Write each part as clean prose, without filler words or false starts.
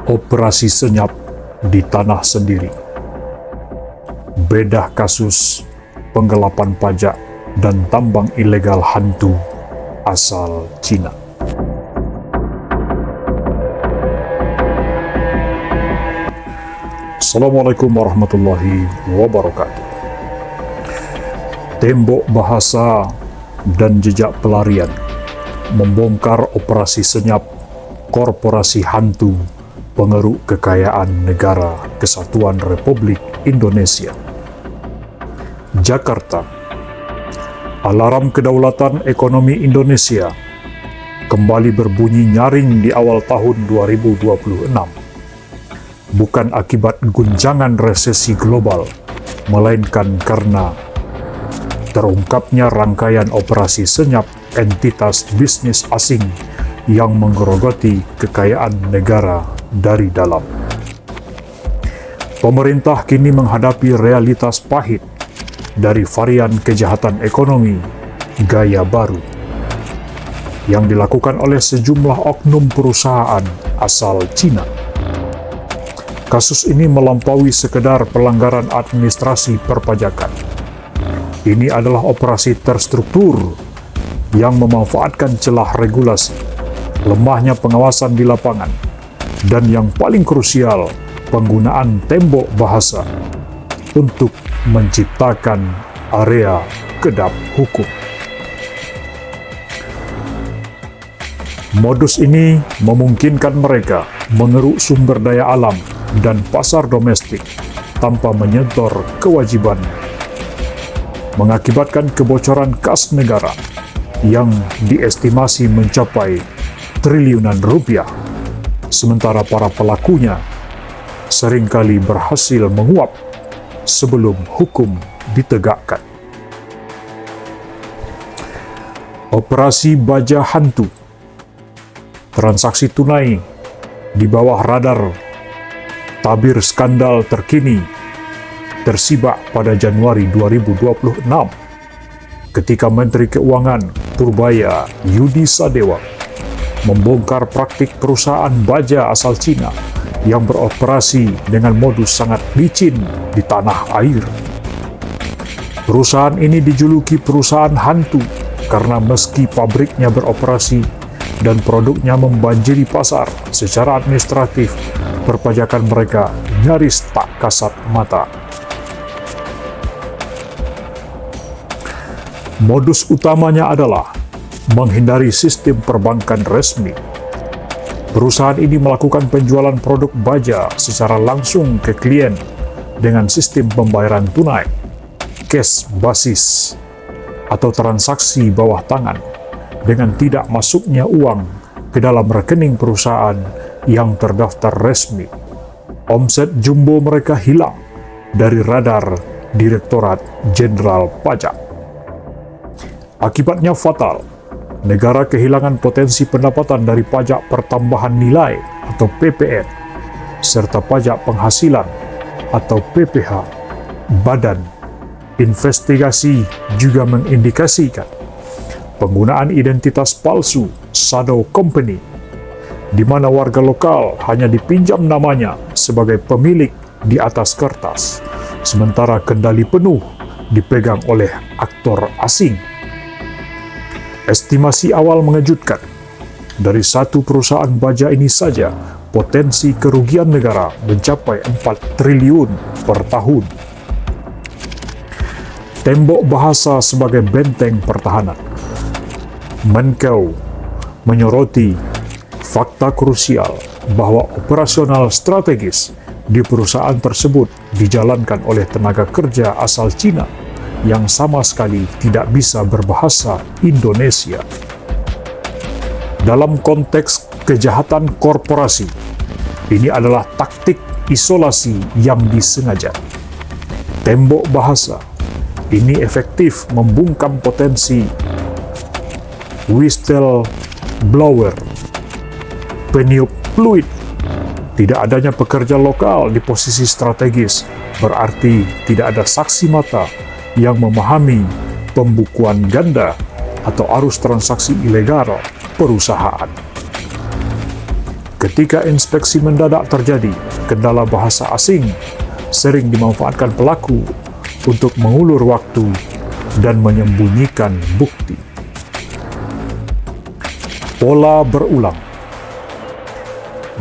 Operasi senyap di tanah sendiri. Bedah kasus penggelapan pajak dan tambang ilegal hantu asal Cina. Assalamualaikum warahmatullahi wabarakatuh. Tembok bahasa dan jejak pelarian membongkar operasi senyap korporasi hantu pengeruk kekayaan Negara Kesatuan Republik Indonesia. Jakarta. Alarm kedaulatan ekonomi Indonesia kembali berbunyi nyaring di awal tahun 2026. Bukan akibat guncangan resesi global, melainkan karena terungkapnya rangkaian operasi senyap entitas bisnis asing yang menggerogoti kekayaan negara dari dalam. Pemerintah kini menghadapi realitas pahit dari varian kejahatan ekonomi gaya baru yang dilakukan oleh sejumlah oknum perusahaan asal Cina. Kasus ini melampaui sekedar pelanggaran administrasi perpajakan. Ini adalah operasi terstruktur yang memanfaatkan celah regulasi, lemahnya pengawasan di lapangan, dan yang paling krusial, penggunaan tembok bahasa untuk menciptakan area kedap hukum. Modus ini memungkinkan mereka mengeruk sumber daya alam dan pasar domestik tanpa menyentuh kewajiban, mengakibatkan kebocoran kas negara yang diestimasi mencapai triliunan rupiah. Sementara para pelakunya seringkali berhasil menguap sebelum hukum ditegakkan. Operasi baja hantu. Transaksi tunai di bawah radar. Tabir skandal terkini tersibak pada Januari 2026 ketika Menteri Keuangan Purbaya Yudi Sadewa membongkar praktik perusahaan baja asal Cina yang beroperasi dengan modus sangat licin di tanah air. Perusahaan ini dijuluki perusahaan hantu karena meski pabriknya beroperasi dan produknya membanjiri pasar, secara administratif perpajakan mereka nyaris tak kasat mata. Modus utamanya adalah menghindari sistem perbankan resmi. Perusahaan ini melakukan penjualan produk baja secara langsung ke klien dengan sistem pembayaran tunai, cash basis, atau transaksi bawah tangan dengan tidak masuknya uang ke dalam rekening perusahaan yang terdaftar resmi. Omset jumbo mereka hilang dari radar Direktorat Jenderal Pajak. Akibatnya fatal. Negara kehilangan potensi pendapatan dari pajak pertambahan nilai atau PPN, serta pajak penghasilan atau PPH. Badan investigasi juga mengindikasikan penggunaan identitas palsu shadow company, di mana warga lokal hanya dipinjam namanya sebagai pemilik di atas kertas, sementara kendali penuh dipegang oleh aktor asing. Estimasi awal mengejutkan. Dari satu perusahaan baja ini saja, potensi kerugian negara mencapai 4 triliun per tahun. Tembok bahasa sebagai benteng pertahanan. Menkeu menyoroti fakta krusial bahwa operasional strategis di perusahaan tersebut dijalankan oleh tenaga kerja asal Cina yang sama sekali tidak bisa berbahasa Indonesia. Dalam konteks kejahatan korporasi, ini adalah taktik isolasi yang disengaja. Tembok bahasa ini efektif membungkam potensi whistleblower, peniup fluid. Tidak adanya pekerja lokal di posisi strategis berarti tidak ada saksi mata yang memahami pembukuan ganda atau arus transaksi ilegal perusahaan. Ketika inspeksi mendadak terjadi, kendala bahasa asing sering dimanfaatkan pelaku untuk mengulur waktu dan menyembunyikan bukti. Pola berulang.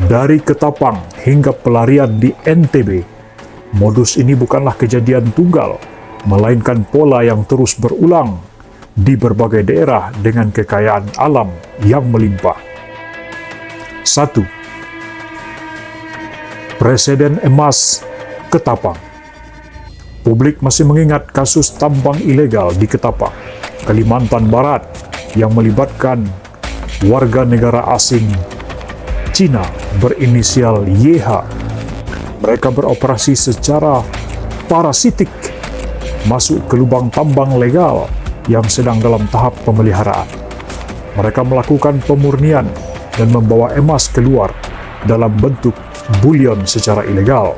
Dari Ketapang hingga pelarian di NTB, modus ini bukanlah kejadian tunggal, melainkan pola yang terus berulang di berbagai daerah dengan kekayaan alam yang melimpah. 1. Presiden emas Ketapang. Publik masih mengingat kasus tambang ilegal di Ketapang, Kalimantan Barat yang melibatkan warga negara asing Cina berinisial YH. Mereka beroperasi secara parasitik masuk ke lubang tambang legal yang sedang dalam tahap pemeliharaan. Mereka melakukan pemurnian dan membawa emas keluar dalam bentuk bulion secara ilegal.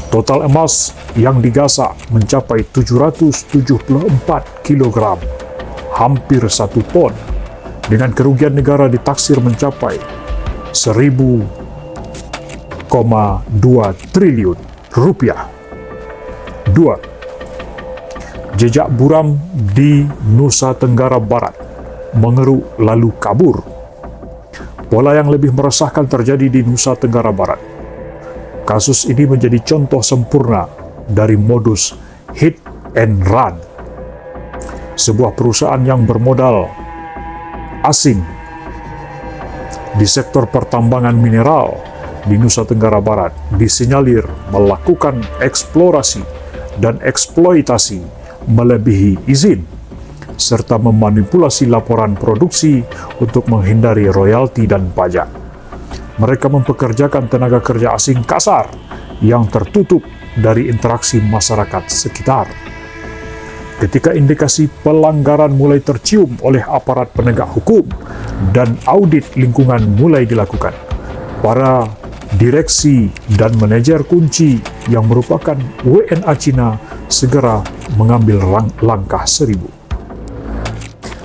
Total emas yang digasak mencapai 774 kg, hampir 1 ton, dengan kerugian negara ditaksir mencapai 1.000,2 triliun rupiah. 2. Jejak buram di Nusa Tenggara Barat mengeruk lalu kabur. Pola yang lebih meresahkan terjadi di Nusa Tenggara Barat. Kasus ini menjadi contoh sempurna dari modus hit and run. Sebuah perusahaan yang bermodal asing di sektor pertambangan mineral di Nusa Tenggara Barat disinyalir melakukan eksplorasi dan eksploitasi melebihi izin, serta memanipulasi laporan produksi untuk menghindari royalti dan pajak. Mereka mempekerjakan tenaga kerja asing kasar yang tertutup dari interaksi masyarakat sekitar. Ketika indikasi pelanggaran mulai tercium oleh aparat penegak hukum dan audit lingkungan mulai dilakukan, para direksi dan manajer kunci yang merupakan WNA Cina segera mengambil langkah seribu.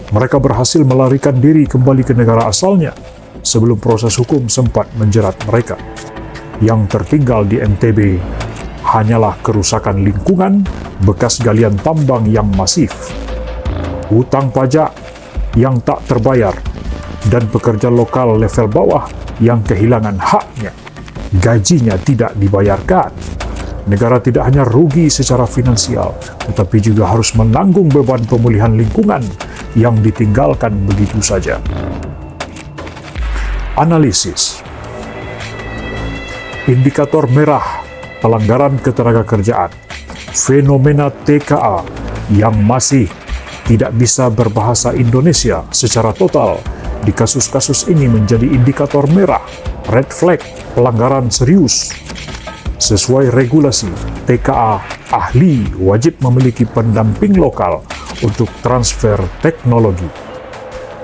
Mereka berhasil melarikan diri kembali ke negara asalnya sebelum proses hukum sempat menjerat mereka. Yang tertinggal di NTB hanyalah kerusakan lingkungan, bekas galian tambang yang masif, hutang pajak yang tak terbayar, dan pekerja lokal level bawah yang kehilangan haknya. Gajinya tidak dibayarkan. Negara tidak hanya rugi secara finansial, tetapi juga harus menanggung beban pemulihan lingkungan yang ditinggalkan begitu saja. Analisis. Indikator merah pelanggaran ketenagakerjaan, fenomena TKA yang masih tidak bisa berbahasa Indonesia secara total di kasus-kasus ini menjadi indikator merah, red flag, pelanggaran serius. Sesuai regulasi, TKA ahli wajib memiliki pendamping lokal untuk transfer teknologi.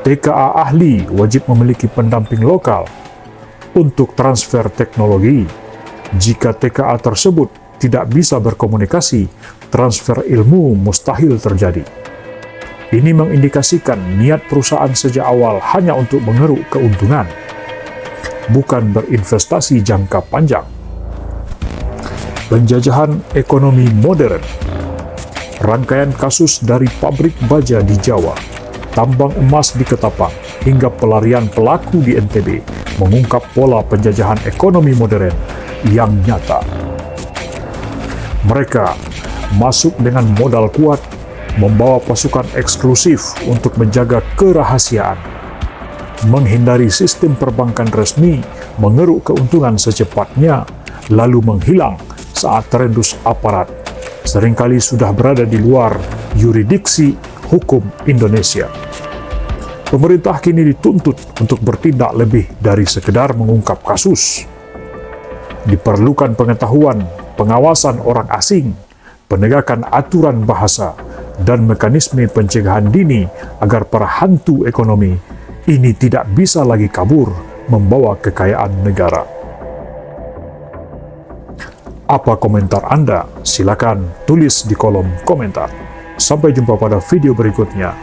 TKA ahli wajib memiliki pendamping lokal untuk transfer teknologi. Jika TKA tersebut tidak bisa berkomunikasi, transfer ilmu mustahil terjadi. Ini mengindikasikan niat perusahaan sejak awal hanya untuk mengeruk keuntungan, bukan berinvestasi jangka panjang. Penjajahan ekonomi modern. Rangkaian kasus dari pabrik baja di Jawa, tambang emas di Ketapang, hingga pelarian pelaku di NTB mengungkap pola penjajahan ekonomi modern yang nyata. Mereka masuk dengan modal kuat, membawa pasukan eksklusif untuk menjaga kerahasiaan, menghindari sistem perbankan resmi, mengeruk keuntungan secepatnya, lalu menghilang saat terendus aparat. Seringkali sudah berada di luar yurisdiksi hukum Indonesia. Pemerintah kini dituntut untuk bertindak lebih dari sekedar mengungkap kasus. Diperlukan pengetahuan, pengawasan orang asing, penegakan aturan bahasa, dan mekanisme pencegahan dini agar para hantu ekonomi ini tidak bisa lagi kabur membawa kekayaan negara. Apa komentar Anda? Silakan tulis di kolom komentar. Sampai jumpa pada video berikutnya.